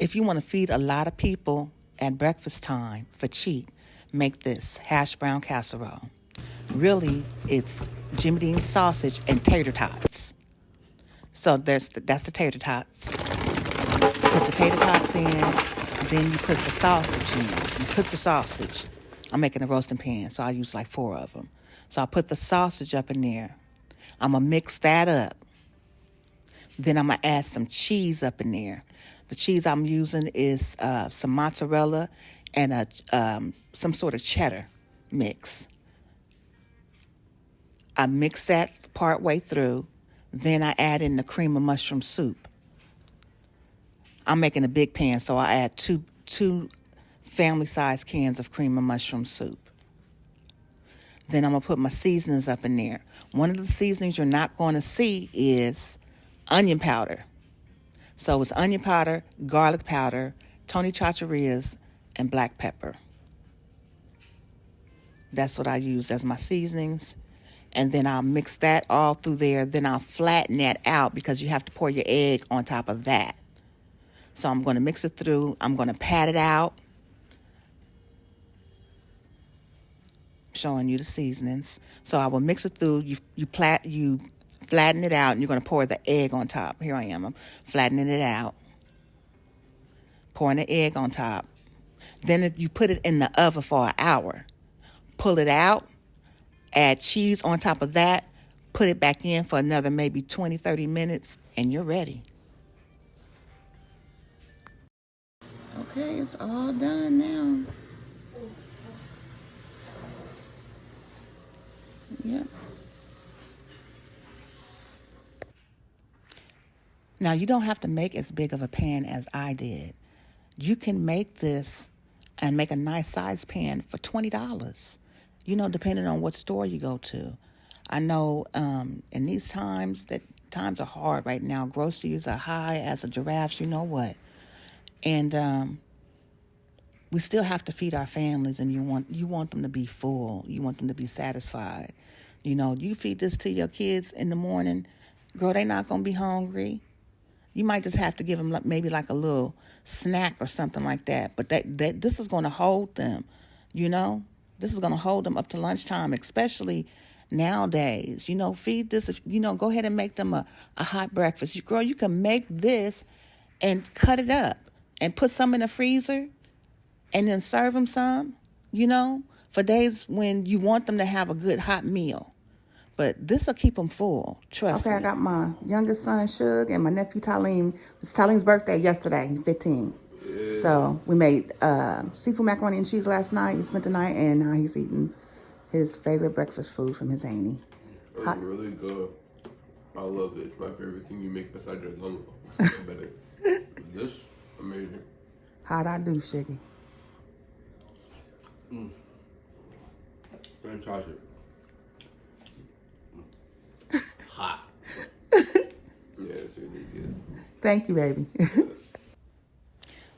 If you want to feed a lot of people at breakfast time for cheap, make this hash brown casserole. Really, it's Jimmy Dean sausage and tater tots. So that's the tater tots. Put the tater tots in, then you put the sausage in. You cook the sausage. I'm making a roasting pan, so I use like 4 of them. So I put the sausage up in there. I'm going to mix that up. Then I'm going to add some cheese up in there. The cheese I'm using is some mozzarella and some sort of cheddar mix. I mix that part way through. Then I add in the cream of mushroom soup. I'm making a big pan, so I add two family-sized cans of cream of mushroom soup. Then I'm going to put my seasonings up in there. One of the seasonings you're not going to see is onion powder. So it's onion powder, garlic powder, Tony Chacharillas, and black pepper. That's what I use as my seasonings. And then I'll mix that all through there. Then I'll flatten that out because you have to pour your egg on top of that. So I'm going to mix it through. I'm going to pat it out. Showing you the seasonings. So I will mix it through. You flatten it out, and you're going to pour the egg on top. Here I am. I'm flattening it out. Pouring the egg on top. Then you put it in the oven for an hour. Pull it out. Add cheese on top of that. Put it back in for another maybe 20, 30 minutes, and you're ready. Okay, it's all done now. Yep. Now, you don't have to make as big of a pan as I did. You can make this and make a nice size pan for $20. Depending on what store you go to. I know in these times are hard right now. Groceries are high as a giraffe's, you know what. And we still have to feed our families, and you want them to be full. You want them to be satisfied. You feed this to your kids in the morning, girl, they're not going to be hungry. You might just have to give them maybe like a little snack or something like that. But this is going to hold them, This is going to hold them up to lunchtime, especially nowadays. Feed this. Go ahead and make them a hot breakfast. Girl, you can make this and cut it up and put some in the freezer and then serve them some, for days when you want them to have a good hot meal. But this will keep them full, trust me. Okay, I got my youngest son, Shug, and my nephew, Talim. It was Talim's birthday yesterday, he's 15. So we made seafood macaroni and cheese last night. He spent the night, and now he's eating his favorite breakfast food from his auntie. It's really good. I love it. It's my favorite thing you make besides your gumbo. It's better. This, amazing. How'd I do, Shiggy? Fantastic. Hot. Yeah, it's really good. Thank you, baby.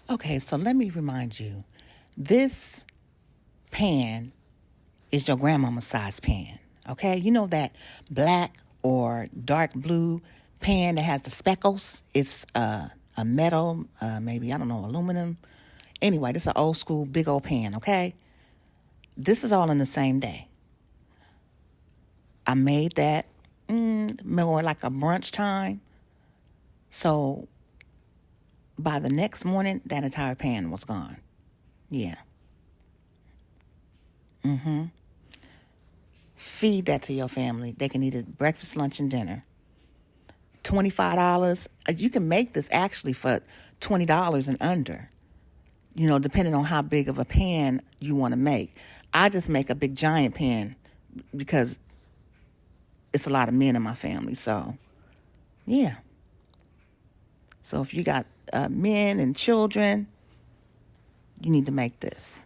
Okay, so let me remind you, this pan is your grandmama's size pan, okay? You know that black or dark blue pan that has the speckles? It's a metal, maybe, aluminum. Anyway, this is an old school, big old pan, okay? This is all in the same day. I made that more like a brunch time. So by the next morning, that entire pan was gone. Yeah. Feed that to your family. They can eat it breakfast, lunch, and dinner. $25. You can make this actually for $20 and under. Depending on how big of a pan you want to make. I just make a big giant pan because it's a lot of men in my family. So, yeah. So if you got men and children, you need to make this.